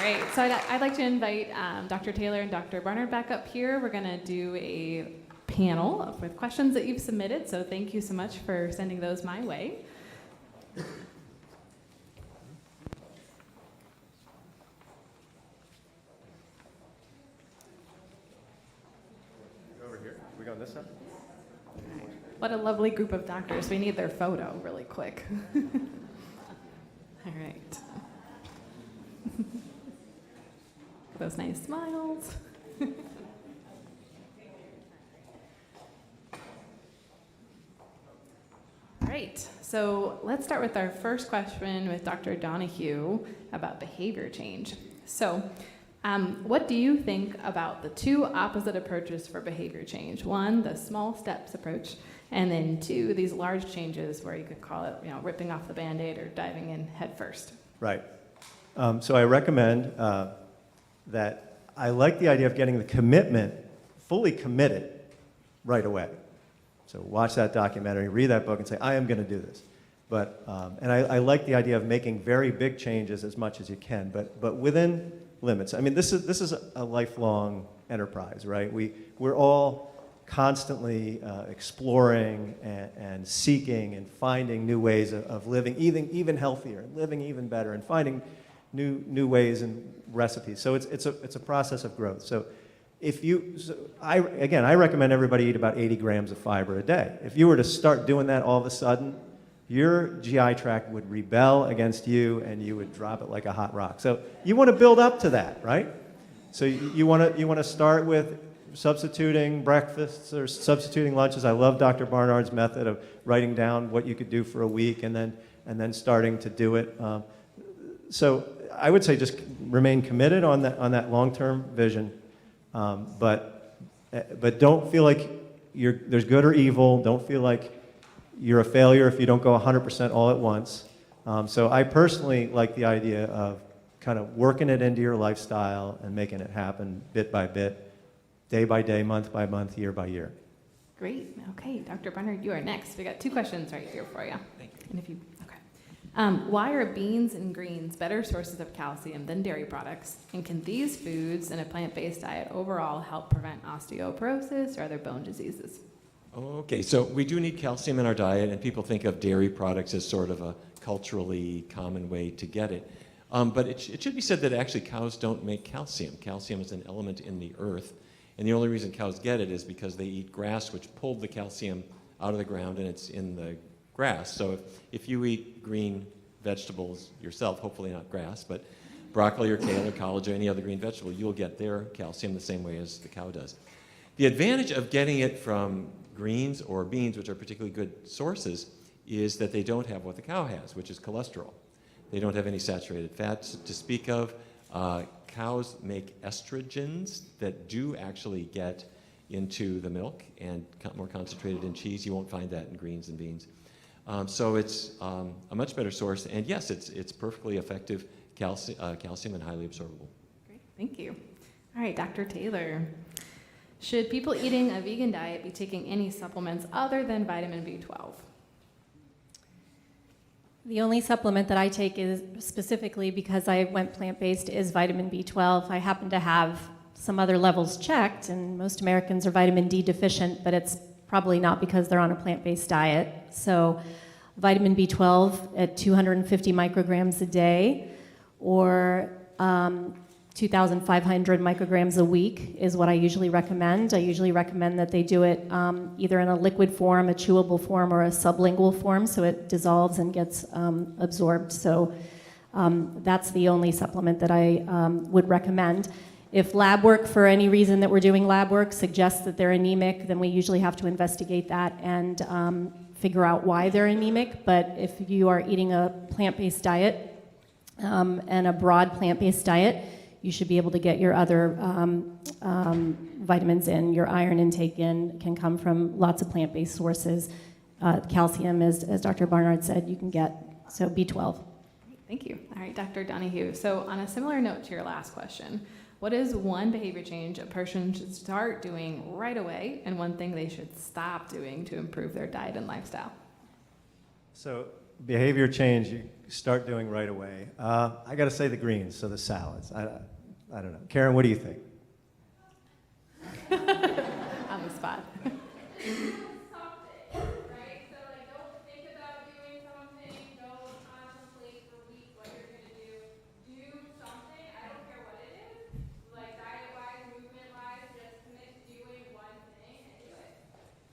right, so I'd like to invite Dr. Taylor and Dr. Barnard back up here. We're going to do a panel with questions that you've submitted, so thank you so much for sending those my way. Over here. We go on this side? What a lovely group of doctors. We need their photo really quick. All right. Those nice smiles. All right, so let's start with our first question with Dr. Donohue about behavior change. So, what do you think about the two opposite approaches for behavior change? One, the small steps approach, and then two, these large changes where you could call it, ripping off the Band-Aid or diving in head first. Right. So I recommend that I like the idea of getting the commitment, fully committed, right away. So watch that documentary, read that book, and say, I am going to do this. But, and I like the idea of making very big changes as much as you can, but within limits. I mean, this is a lifelong enterprise, right? We're all constantly exploring and seeking and finding new ways of living even healthier, living even better, and finding new ways and recipes. So it's a process of growth. So I recommend everybody eat about 80 grams of fiber a day. If you were to start doing that all of a sudden, your GI tract would rebel against you and you would drop it like a hot rock. So you want to build up to that, right? So you want to start with substituting breakfasts or substituting lunches. I love Dr. Barnard's method of writing down what you could do for a week and then starting to do it. So I would say just remain committed on that long-term vision, but don't feel like there's good or evil. Don't feel like you're a failure if you don't go 100% all at once. So I personally like the idea of kind of working it into your lifestyle and making it happen bit by bit, day by day, month by month, year by year. Great. Okay, Dr. Barnard, you are next. We got two questions right here for you. Thank you. And if you, why are beans and greens better sources of calcium than dairy products? And can these foods in a plant-based diet overall help prevent osteoporosis or other bone diseases? Okay, so we do need calcium in our diet, and people think of dairy products as sort of a culturally common way to get it. But it should be said that actually cows don't make calcium. Calcium is an element in the earth, and the only reason cows get it is because they eat grass, which pulled the calcium out of the ground, and it's in the grass. So if you eat green vegetables yourself, hopefully not grass, but broccoli or kale or collard or any other green vegetable, you'll get their calcium the same way as the cow does. The advantage of getting it from greens or beans, which are particularly good sources, is that they don't have what the cow has, which is cholesterol. They don't have any saturated fats to speak of. Cows make estrogens that do actually get into the milk and more concentrated in cheese. You won't find that in greens and beans. So it's a much better source. And yes, it's perfectly effective calcium and highly absorbable. Great, thank you. All right, Dr. Taylor. Should people eating a vegan diet be taking any supplements other than vitamin B12? The only supplement that I take is specifically because I went plant-based is vitamin B12. I happen to have some other levels checked, and most Americans are vitamin D deficient, but it's probably not because they're on a plant-based diet. So vitamin B12 at 250 micrograms a day or 2,500 micrograms a week is what I usually recommend. I usually recommend that they do it either in a liquid form, a chewable form, or a sublingual form, so it dissolves and gets absorbed. So that's the only supplement that I would recommend. If lab work, for any reason that we're doing lab work, suggests that they're anemic, then we usually have to investigate that and figure out why they're anemic. But if you are eating a plant-based diet and a broad plant-based diet, you should be able to get your other vitamins in. Your iron intake can come from lots of plant-based sources. Calcium, as Dr. Barnard said, you can get, so B12. Thank you. All right, Dr. Donohue. So on a similar note to your last question, what is one behavior change a person should start doing right away and one thing they should stop doing to improve their diet and lifestyle? So behavior change you start doing right away. I got to say the greens, so the salads. I don't know. Karen, what do you think? On the spot.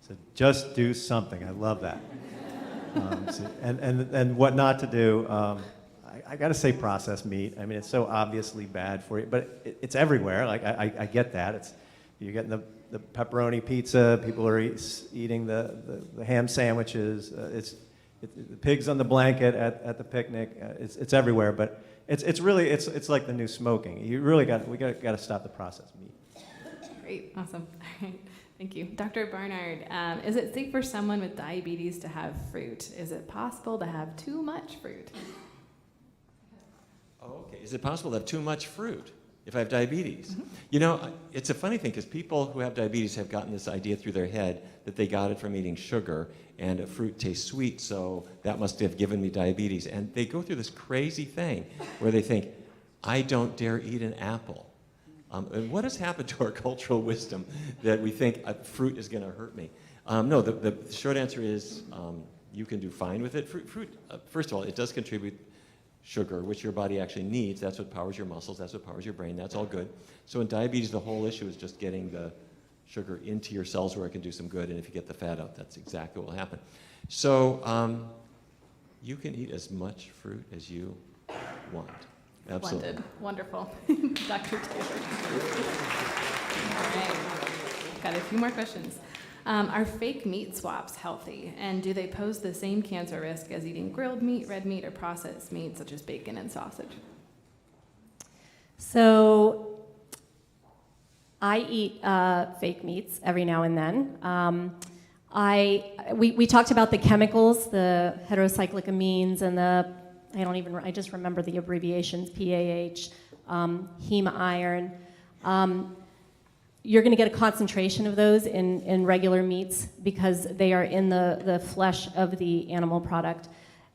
So just do something. I love that. And what not to do. I got to say processed meat. I mean, it's so obviously bad for you, but it's everywhere. Like I get that. You're getting the pepperoni pizza. People are eating the ham sandwiches. The pigs on the blanket at the picnic. It's everywhere. But it's really like the new smoking. We got to stop the processed meat. Great, awesome. All right. Thank you. Dr. Barnard, is it safe for someone with diabetes to have fruit? Is it possible to have too much fruit? Oh, okay. Is it possible to have too much fruit if I have diabetes? Mm-hmm. You know, it's a funny thing because people who have diabetes have gotten this idea through their head that they got it from eating sugar and a fruit tastes sweet, so that must have given me diabetes. And they go through this crazy thing where they think, I don't dare eat an apple. And what has happened to our cultural wisdom that we think fruit is going to hurt me? No, the short answer is you can do fine with it. Fruit, first of all, it does contribute sugar, which your body actually needs. That's what powers your muscles. That's what powers your brain. That's all good. So in diabetes, the whole issue is just getting the sugar into your cells where it can do some good. And if you get the fat out, that's exactly what will happen. So you can eat as much fruit as you want. Absolutely. Splendid. Wonderful. Dr. Taylor. All right. Got a few more questions. Are fake meat swaps healthy? And do they pose the same cancer risk as eating grilled meat, red meat, or processed meat, such as bacon and sausage? So I eat fake meats every now and then. We talked about the chemicals, the heterocyclic amines and I just remember the abbreviations, PAH, heme iron. You're going to get a concentration of those in regular meats because they are in the flesh of the animal product.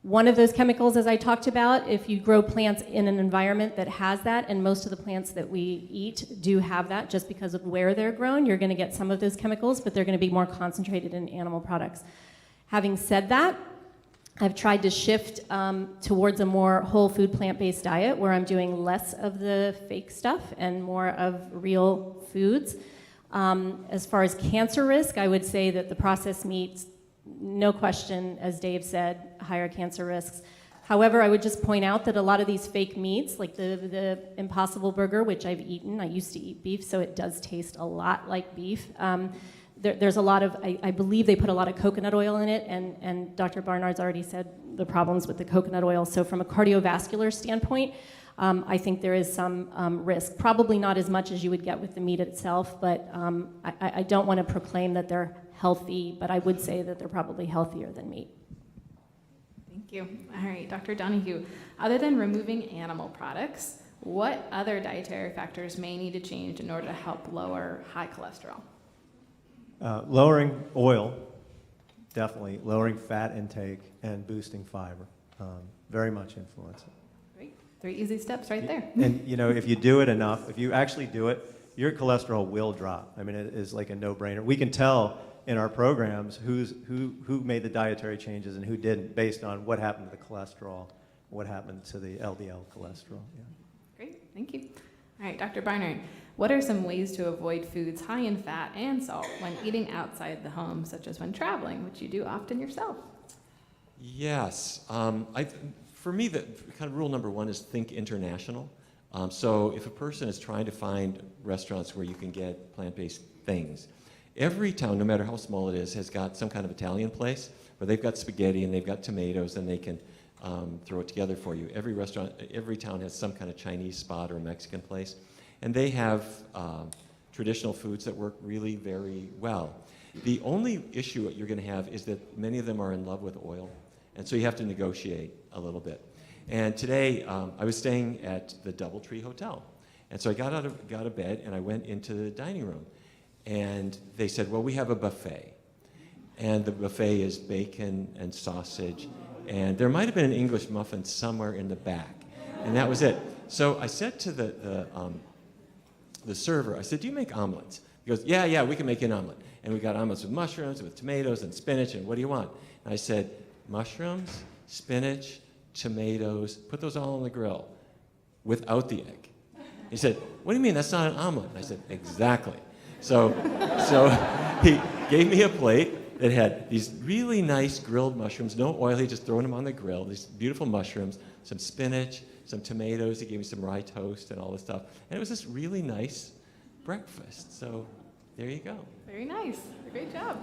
One of those chemicals, as I talked about, if you grow plants in an environment that has that, and most of the plants that we eat do have that just because of where they're grown, you're going to get some of those chemicals, but they're going to be more concentrated in animal products. Having said that, I've tried to shift towards a more whole food plant-based diet where I'm doing less of the fake stuff and more of real foods. As far as cancer risk, I would say that the processed meats, no question, as Dave said, higher cancer risks. However, I would just point out that a lot of these fake meats, like the Impossible Burger, which I've eaten, I used to eat beef, so it does taste a lot like beef. There's a lot of, I believe they put a lot of coconut oil in it, and Dr. Barnard's already said the problems with the coconut oil. So from a cardiovascular standpoint, I think there is some risk. Probably not as much as you would get with the meat itself, but I don't want to proclaim that they're healthy, but I would say that they're probably healthier than meat. Thank you. All right, Dr. Donohue, other than removing animal products, what other dietary factors may need to change in order to help lower high cholesterol? Lowering oil, definitely. Lowering fat intake and boosting fiber. Very much influence it. Great. 3 easy steps right there. And if you do it enough, if you actually do it, your cholesterol will drop. I mean, it is like a no-brainer. We can tell in our programs who made the dietary changes and who didn't based on what happened to the cholesterol, what happened to the LDL cholesterol. Yeah. Great. Thank you. All right, Dr. Barnard, what are some ways to avoid foods high in fat and salt when eating outside the home, such as when traveling, which you do often yourself? Yes. For me, the kind of rule number one is think international. So if a person is trying to find restaurants where you can get plant-based things, every town, no matter how small it is, has got some kind of Italian place where they've got spaghetti and they've got tomatoes and they can throw it together for you. Every restaurant, every town has some kind of Chinese spot or Mexican place. And they have traditional foods that work really very well. The only issue you're going to have is that many of them are in love with oil, and so you have to negotiate a little bit. And today, I was staying at the Doubletree Hotel, and so I got out of bed and I went into the dining room, and they said, "Well, we have a buffet, and the buffet is bacon and sausage and there might have been an English muffin somewhere in the back, and that was it. So I said to the server, I said, "Do you make omelets?" He goes, "Yeah, we can make an omelet." And we got omelets with mushrooms, with tomatoes and spinach, and what do you want? And I said, "Mushrooms, spinach, tomatoes, put those all on the grill without the egg." He said, "What do you mean, that's not an omelet?" And I said, "Exactly." So he gave me a plate that had these really nice grilled mushrooms, no oil, he just throwing them on the grill, these beautiful mushrooms, some spinach, some tomatoes, he gave me some rye toast and all this stuff. And it was this really nice breakfast. So there you go. Very nice. Great job.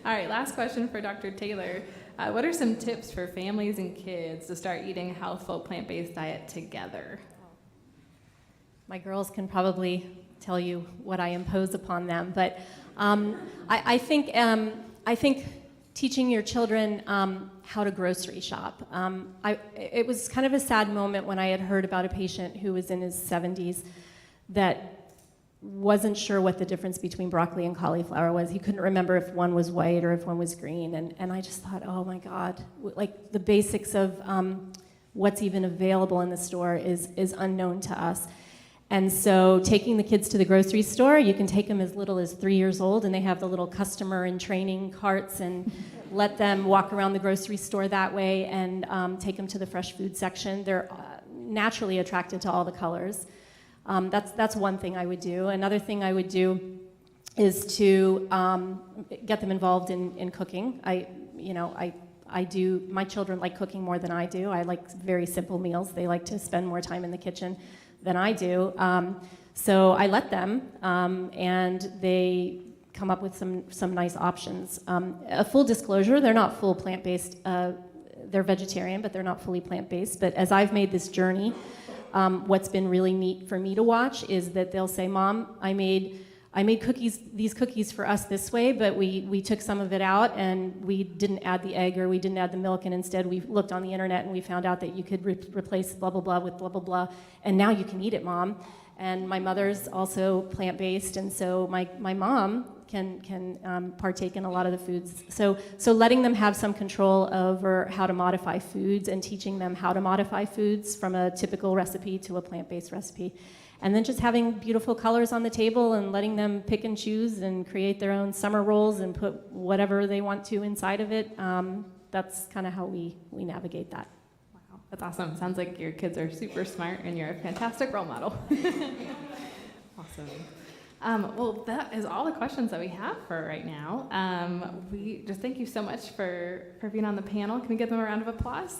All right, last question for Dr. Tailor. What are some tips for families and kids to start eating a healthful plant-based diet together? My girls can probably tell you what I impose upon them, but I think teaching your children how to grocery shop. It was kind of a sad moment when I had heard about a patient who was in his 70s that wasn't sure what the difference between broccoli and cauliflower was. He couldn't remember if one was white or if one was green, and I just thought, oh my God, like the basics of what's even available in the store is unknown to us. And so taking the kids to the grocery store, you can take them as little as 3 years old, and they have the little customer and training carts, and let them walk around the grocery store that way, and take them to the fresh food section. They're naturally attracted to all the colors. That's one thing I would do. Another thing I would do is to get them involved in cooking. My children like cooking more than I do. I like very simple meals. They like to spend more time in the kitchen than I do. So I let them, and they come up with some nice options. A full disclosure, they're not full plant-based. They're vegetarian, but they're not fully plant-based. But as I've made this journey, what's been really neat for me to watch is that they'll say, "Mom, I made these cookies for us this way, but we took some of it out and we didn't add the egg or we didn't add the milk, and instead we looked on the internet and we found out that you could replace blah, blah, blah with blah, blah, blah, and now you can eat it, Mom." And my mother's also plant-based, and so my mom can partake in a lot of the foods. So letting them have some control over how to modify foods and teaching them how to modify foods from a typical recipe to a plant-based recipe. And then just having beautiful colors on the table and letting them pick and choose and create their own summer rolls and put whatever they want to inside of it. That's kind of how we navigate that. Wow, that's awesome. Sounds like your kids are super smart and you're a fantastic role model. Awesome. Well, that is all the questions that we have for right now. We just thank you so much for being on the panel. Can we give them a round of applause?